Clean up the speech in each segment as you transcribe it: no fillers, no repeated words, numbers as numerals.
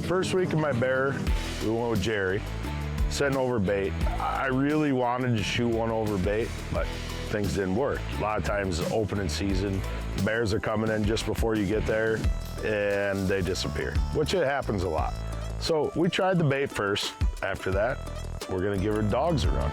First week of my bear, we went with Jerry, setting over bait. I really wanted to shoot one over bait, but things didn't work. A lot of times opening season, bears are coming in just before you get there and they disappear, which it happens a lot. So we tried the bait first. After that, we're gonna give our dogs a run.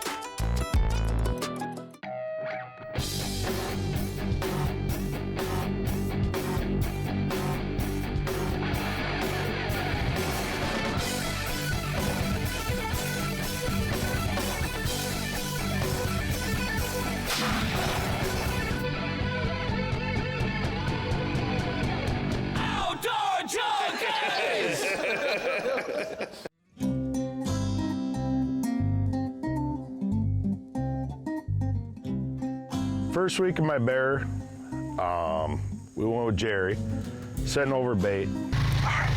First week of my bear, we went with Jerry, setting over bait. All right,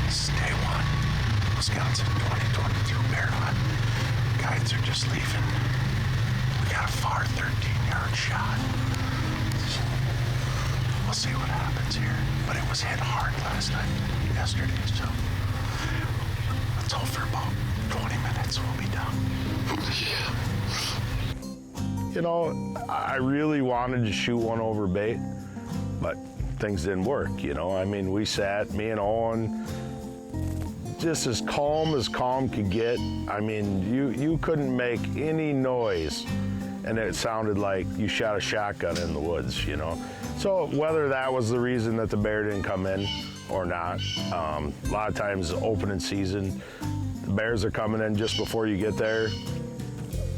this is day one, Wisconsin 2022 bear hunt. Guides are just leaving. We got a far 13-yard shot. We'll see what happens here. But it was hit hard yesterday, so let's hope for about 20 minutes we'll be done. You know, I really wanted to shoot one over bait, but things didn't work, you know. I mean, we sat, me and Owen, just as calm could get. I mean, you couldn't make any noise, and it sounded like you shot a shotgun in the woods, you know. So whether that was the reason that the bear didn't come in or not, a lot of times opening season, the bears are coming in just before you get there.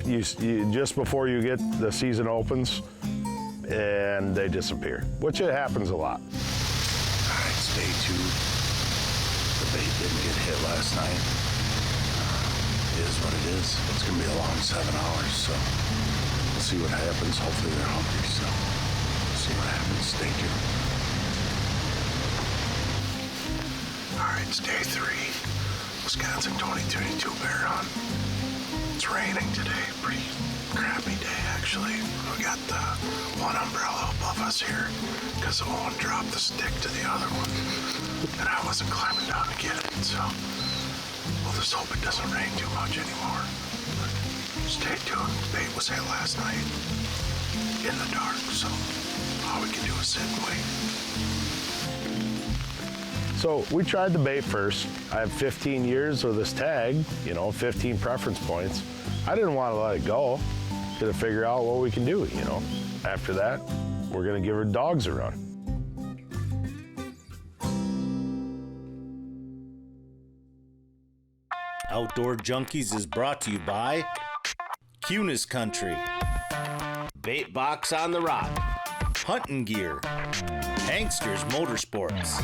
Just before you get the season opens, and they disappear, which it happens a lot. All right, it's day two. The bait didn't get hit last night. It is what it is. It's gonna be a long 7 hours, so we'll see what happens. Hopefully they're hungry, so we'll see what happens. Stay tuned. All right, it's day three. Wisconsin 2022 bear hunt. It's raining today, pretty crappy day actually. We got the one umbrella above us here because Owen dropped the stick to the other one and I wasn't climbing down to get it, so we'll just hope it doesn't rain too much anymore. But stay tuned. Bait was hit last night in the dark, so all we can do is sit and wait. So we tried the bait first. I have 15 years of this tag, you know, 15 preference points. I didn't want to let it go. Gonna figure out what we can do, you know. After that, we're gonna give our dogs a run. Outdoor Junkies is brought to you by Cunis Country, Bait Box on the Rock, Hunting Gear, Hanksters Motorsports,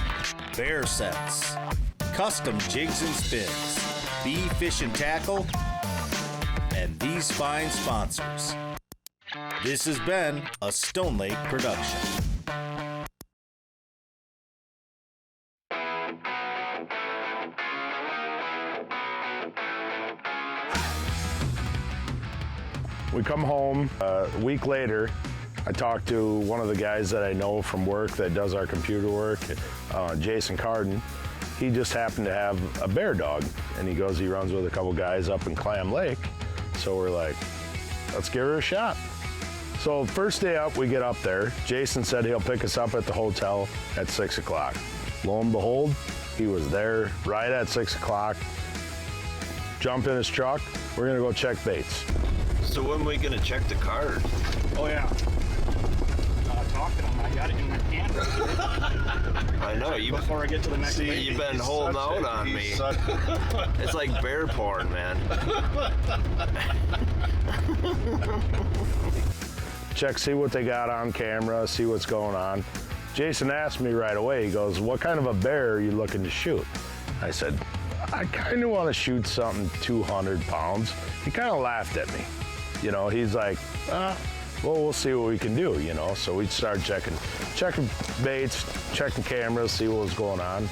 Bear Sets, Custom Jigs and Spins, Bee Fish and Tackle, and these fine sponsors. This has been a Stone Lake production. We come home a week later. I talked to one of the guys that I know from work that does our computer work, Jason Carden. He just happened to have a bear dog, and he goes, he runs with a couple guys up in Clam Lake. So we're like, let's give her a shot. So first day up, we get up there. Jason said he'll pick us up at the hotel at 6 o'clock. Lo and behold, he was there right at 6 o'clock. Jumped in his truck. We're gonna go check baits. So when are we gonna check the card? Oh yeah. Talking to him, I got it in my hand. I know you. Before I get to the next See, day. you've been holding out on me. It's like bear porn, man. Check, see what they got on camera, see what's going on. Jason asked me right away, he goes, what kind of a bear are you looking to shoot? I said, I kind of want to shoot something 200 pounds. He kind of laughed at me. You know, he's like, well, we'll see what we can do, you know. So we'd start checking baits, checking cameras, see what was going on.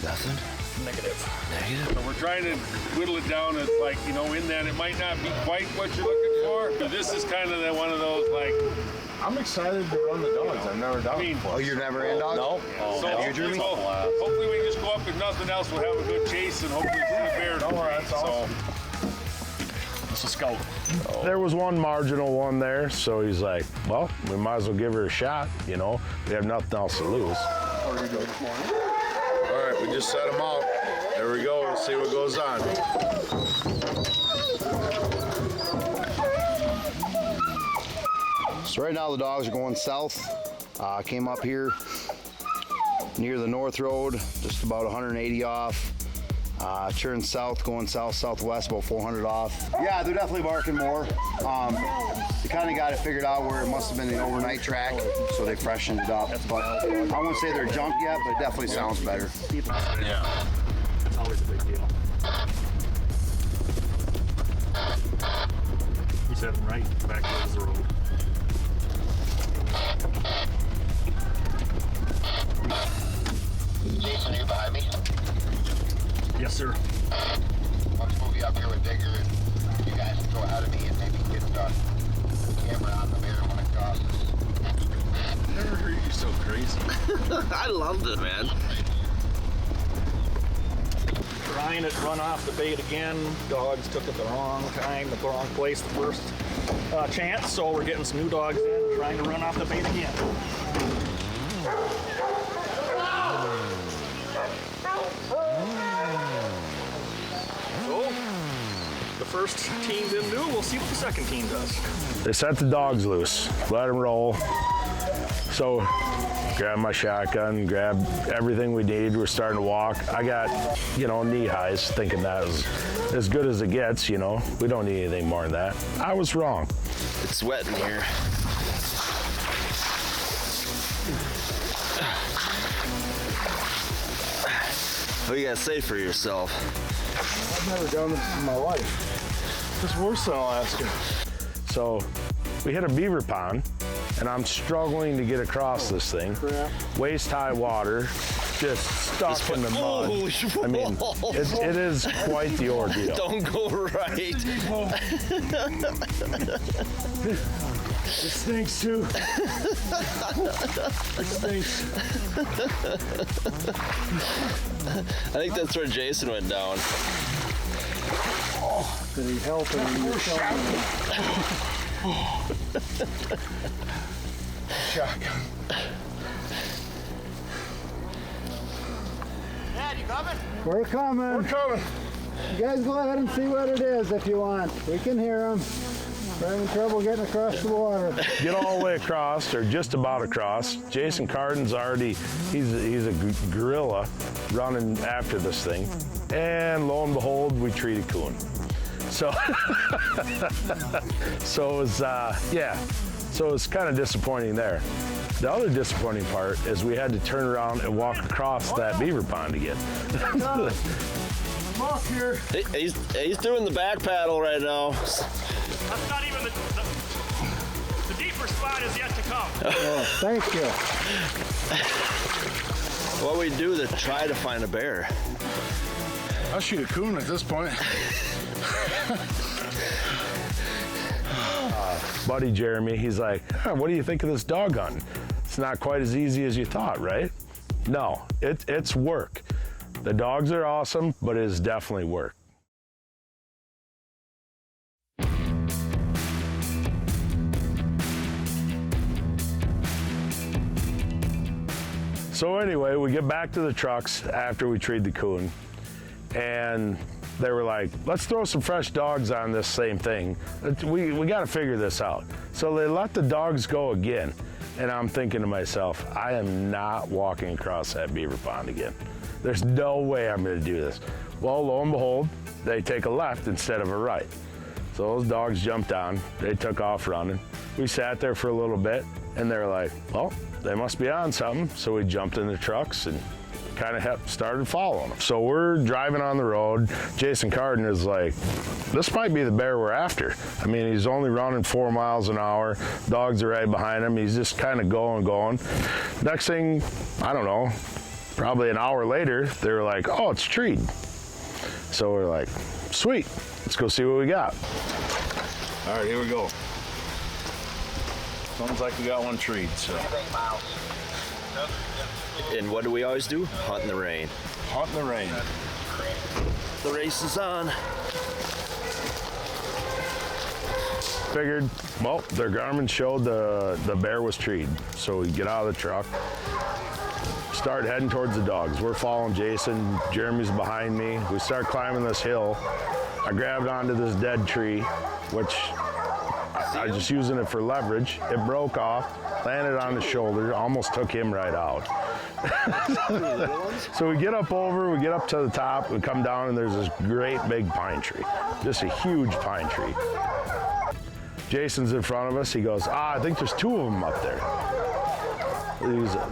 Nothing? Negative. Negative? So we're trying to whittle it down. It's like, you know, in that it might not be quite what you're looking for, This is kind of one of those, like, I'm excited to run the dogs. I've never done it before. Oh, you've never ran dogs? No. Oh, have you, Jeremy? hopefully we can just go up, if nothing else, we'll have a good chase and hopefully see the bear. No, that's awesome. It's a scout. There was one marginal one there, so he's like, well, we might as well give her a shot, you know. We have nothing else to lose. All right, we just set them out. There we go. Let's see what goes on. So right now the dogs are going south. Came up here near the North Road, just about 180 off. Turned south, going south-southwest, about 400 off. Yeah, they're definitely barking more. They kind of got it figured out where it must have been the overnight track, so they freshened it up. But I wouldn't say they're junk yet, but it definitely sounds better. Yeah. It's always a big deal. He's heading right back towards the road. Jason, are you behind me? Yes, sir. Let's move you up here with Digger, and you guys can go ahead of me and maybe get the camera on the bear when it crosses. Never heard you so crazy. I loved it, man. Trying to run off the bait again. Dogs took it the wrong time, the wrong place the first chance, so we're getting some new dogs in, trying to run off the bait again. So, the first team didn't do, we'll see what the second team does. They set the dogs loose, let them roll. So, grab my shotgun, grab everything we need. We're starting to walk. I got, knee highs, thinking that was as good as it gets, We don't need anything more than that. I was wrong. It's wet in here. What do you gotta say for yourself? I've never done this in my life. It's worse than Alaska. So, we hit a beaver pond, and I'm struggling to get across this thing. Waist-high water, just stuck in the mud. Holy I mean, it is quite the ordeal. Don't go right. It stinks too. It stinks. I think that's where Jason went down. Did he help him? Shotgun. Dad, you coming? We're coming. We're coming. You guys go ahead and see what it is if you want. We can hear them. We're having trouble getting across the water. Get all the way across, or just about across. Jason Carden's already, he's a gorilla running after this thing. And lo and behold, we treated coon. So, so it was, so it was kind of disappointing there. The other disappointing part is we had to turn around and walk across that beaver pond again. I'm off here. He's doing the back paddle right now. That's not even the deeper spot is yet to come. Oh, thank you. What we do to try to find a bear? I'll shoot a coon at this point. Buddy Jeremy, he's like, what do you think of this dog hunting? It's not quite as easy as you thought, right? No, it's work. The dogs are awesome, but it is definitely work. So anyway, we get back to the trucks after we treed the coon, and they were like, let's throw some fresh dogs on this same thing. We got to figure this out. So they let the dogs go again, and I'm thinking to myself, I am not walking across that beaver pond again. There's no way I'm going to do this. Well, lo and behold, they take a left instead of a right. So those dogs jumped on, they took off running. We sat there for a little bit, and they're like, well, they must be on something. So we jumped in the trucks and kind of started following them. So we're driving on the road. Jason Carden is like, this might be the bear we're after. I mean, he's only running 4 miles an hour. Dogs are right behind him. He's just kind of going. Next thing, I don't know, probably an hour later, they were like, oh, it's treed. So we're like, sweet, let's go see what we got. All right, here we go. Sounds like we got one treed, so. And what do we always do? Hunt in the rain. Hunt in the rain. The race is on. Figured, well, their Garmin showed the bear was treed. So we get out of the truck, start heading towards the dogs. We're following Jason, Jeremy's behind me. We start climbing this hill. I grabbed onto this dead tree, which I was just using it for leverage. It broke off, landed on his shoulder, almost took him right out. So we get up to the top, we come down and there's this great big pine tree, just a huge pine tree. Jason's in front of us, he goes, I think there's two of them up there.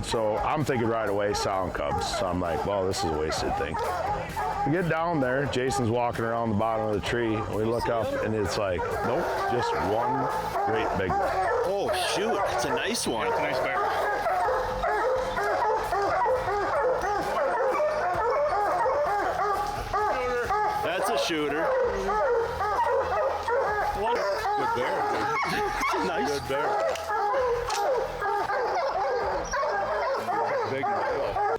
So I'm thinking right away, sound cubs. So I'm like, well, this is a wasted thing. We get down there, Jason's walking around the bottom of the tree. We look up and it's like, nope, just one great big one. Oh, shoot. It's a nice one. It's a nice bear. That's a shooter. Good bear. It's a nice Good bear. Big bear.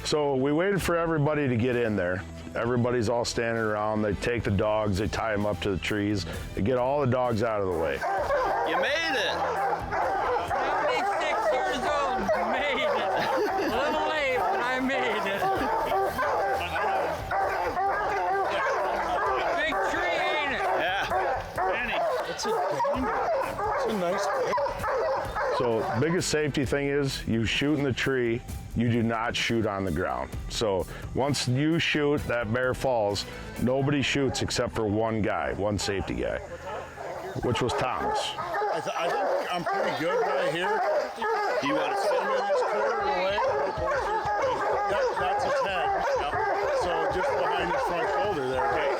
So we waited for everybody to get in there. Everybody's all standing around. They take the dogs, they tie them up to the trees. They get all the dogs out of the way. You made it. 76 years old, made it. A little late, but I made it. Big tree, ain't it? Yeah. It's a nice bear. So biggest safety thing is you shoot in the tree, you do not shoot on the ground. So once you shoot, that bear falls, nobody shoots except for one guy, one safety guy, which was Thomas. I think I'm pretty good right here. Do you want to sit? This quarter away. That's his head. Yep. So just behind his front shoulder there. Okay.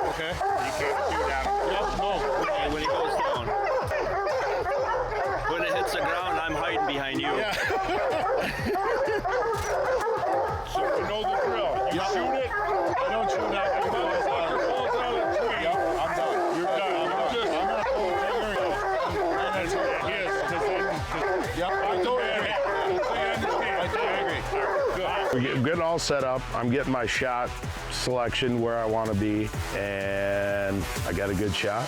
Okay. You can't shoot at him. Yep, no. When he goes down. When it hits the ground, I'm hiding behind you. Yeah. So you know the drill. You shoot it, I don't shoot at you. It falls out of the tree. Yep, I'm done. You're done. I'm not pulling the trigger. And that's what it is. Yep, I totally agree. I agree. We're getting all set up. I'm getting my shot selection where I want to be, and I got a good shot.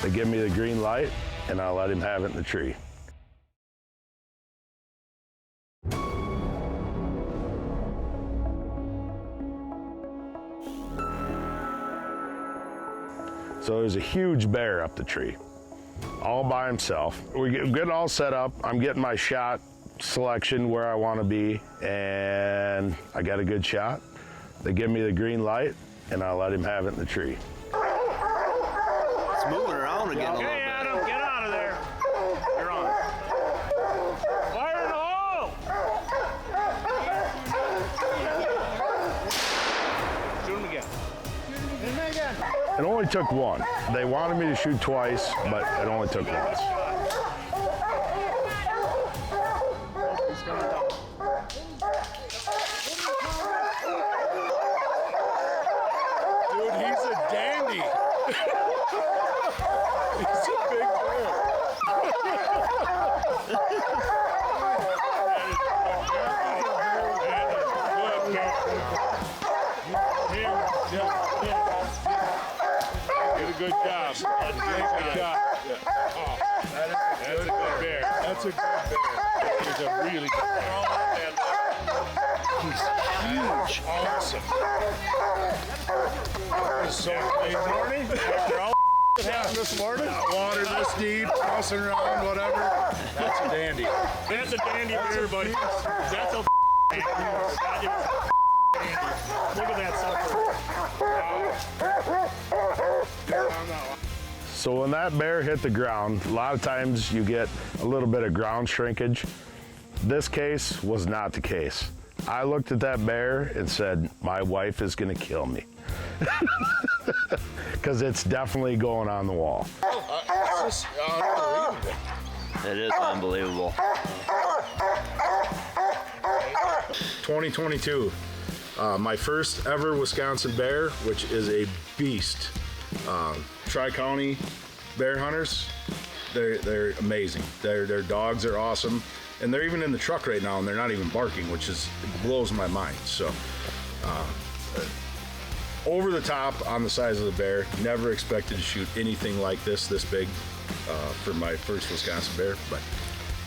They give me the green light, and I let him have it in the tree. So there's a huge bear up the tree, all by himself. We get all set up. I'm getting my shot selection where I want to be, and I got a good shot. They give me the green light, and I let him have it in the tree. It's moving around again a little Okay, bit. Adam, get out of there. You're on. Fire in the hole! Shoot him again. It only took one. They wanted me to shoot twice, but it only took once. Dude, he's a dandy. He's a big bear. Did a good job. Good job. That's a good bear. That's a good bear. He's a really good bear. He's huge. Awesome. So, good morning. After all that happened this morning, water this deep, tossing around, whatever. That's a dandy. That's a dandy beer, buddy. That's a Look at that sucker. So when that bear hit the ground, a lot of times you get a little bit of ground shrinkage. This case was not the case. I looked at that bear and said, my wife is gonna kill me. Because it's definitely going on the wall. It's just unbelievable. It is unbelievable. 2022. My first ever Wisconsin bear, which is a beast. Tri-County bear hunters, they're amazing. Their dogs are awesome, and they're even in the truck right now, and they're not even barking, which blows my mind. So, over the top on the size of the bear. Never expected to shoot anything like this big for my first Wisconsin bear. But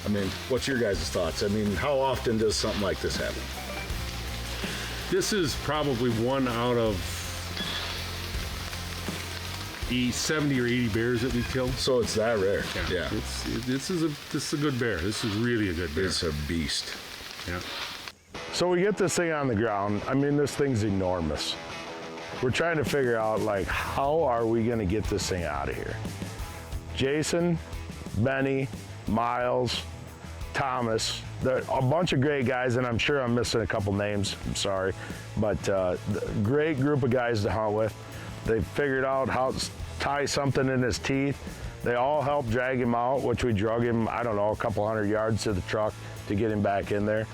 I mean, what's your guys' thoughts? I mean, how often does something like this happen? This is probably one out of 70 or 80 bears that we killed. So it's that rare. Yeah. This is a good bear. This is really a good bear. It's a beast. Yeah. So we get this thing on the ground. I mean, this thing's enormous. We're trying to figure out, like, how are we gonna get this thing out of here? Jason, Benny, Miles, Thomas, a bunch of great guys, and I'm sure I'm missing a couple names, I'm sorry, but great group of guys to hunt with. They figured out how to tie something in his teeth. They all helped drag him out, which we drug him, I don't know, a couple hundred yards to the truck to get him back in there.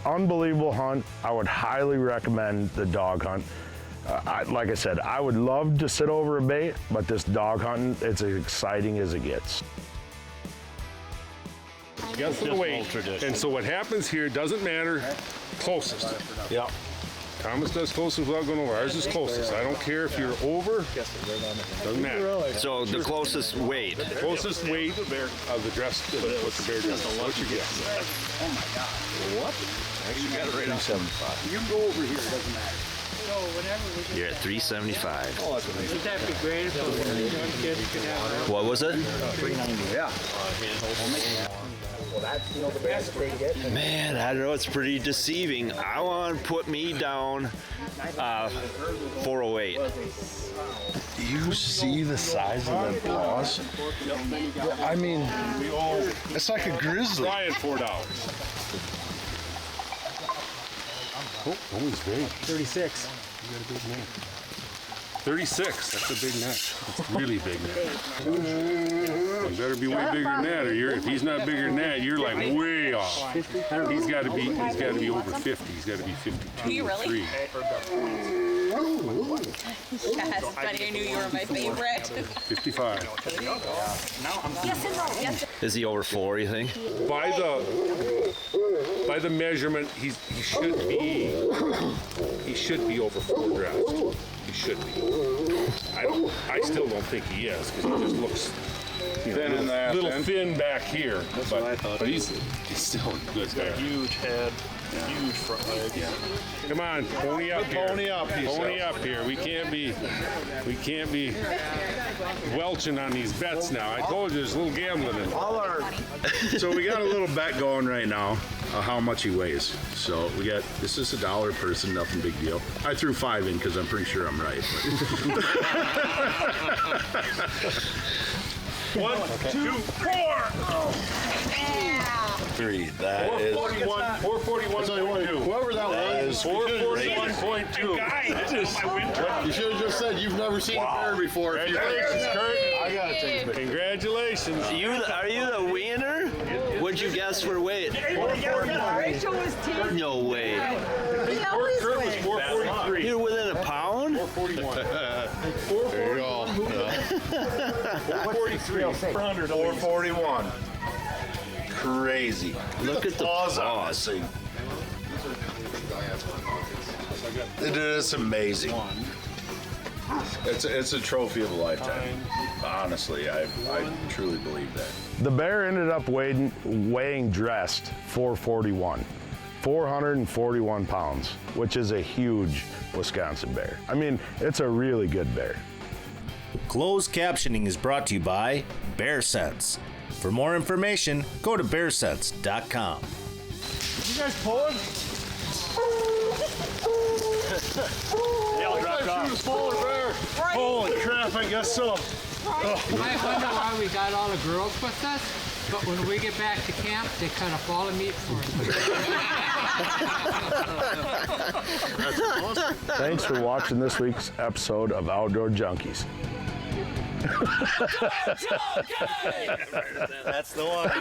Unbelievable hunt. I would highly recommend the dog hunt. Like I said, I would love to sit over a bait, but this dog hunting, it's as exciting as it gets. Guess the weight. And so what happens here doesn't matter. Closest. Yeah. Thomas does closest without going over. Ours is closest. I don't care if you're over. Doesn't matter. So the closest weight. Closest weight of the dress, what the bear does. What you get. Oh my God. What? Actually got it right on 375. You can go over here, it doesn't matter. You're at 375. Oh, that's amazing. Would that be great if the young kids could have What was it? 390, yeah. Well, that's, you know, the best they get. Man, I don't know. It's pretty deceiving. I want to put me down 408. You see the size of the paws? I mean, it's like a grizzly. Trying $4. Oh, he's big. 36. You got a big neck. 36. That's a big neck. It's a really big neck. You better be way bigger than that, or if he's not bigger than that, you're like way off. He's got to be over 50. He's got to be 52. Do you really? 53. Yes, Benny, I knew you were my favorite. 55. Yes and no. Yes. Is he over 4, you think? By the measurement, he should be over 4 dressed. He should be. I still don't think he is, because he just looks thin in that little thin back here. That's what I thought. But he's still a good bear. Huge head, huge front legs. Yeah. Come on, pony up here. Pony up, Pony up here. We can't be welching on these bets now. I told you there's a little gambling in it. So we got a little bet going right now of how much he weighs. So we got, this is $1 a person, nothing big deal. I threw 5 in because I'm pretty sure I'm right. 1, 2, 4. 3. That is 441.2. whoever that was. 441.2. You should have just said you've never seen a bear before. Congratulations, Kurt. I gotta take a picture. Congratulations. Are you the winner? What'd you guess for weight? Rachel was team. No way. Kurt was 443. You're within a pound? 441. There you go. 443. 441. Crazy. Look at the paws on paws. this thing. It is amazing. It's a trophy of a lifetime. Honestly, I truly believe that. The bear ended up weighing dressed 441. 441 pounds, which is a huge Wisconsin bear. I mean, it's a really good bear. Closed captioning is brought to you by Bear Sense. For more information, go to bearsense.com. You guys pulling? Holy crap, I guess so. I wonder why we got all the girls with us, but when we get back to camp, they cut up all the meat for us. Thanks for watching this week's episode of Outdoor Junkies. That's the one.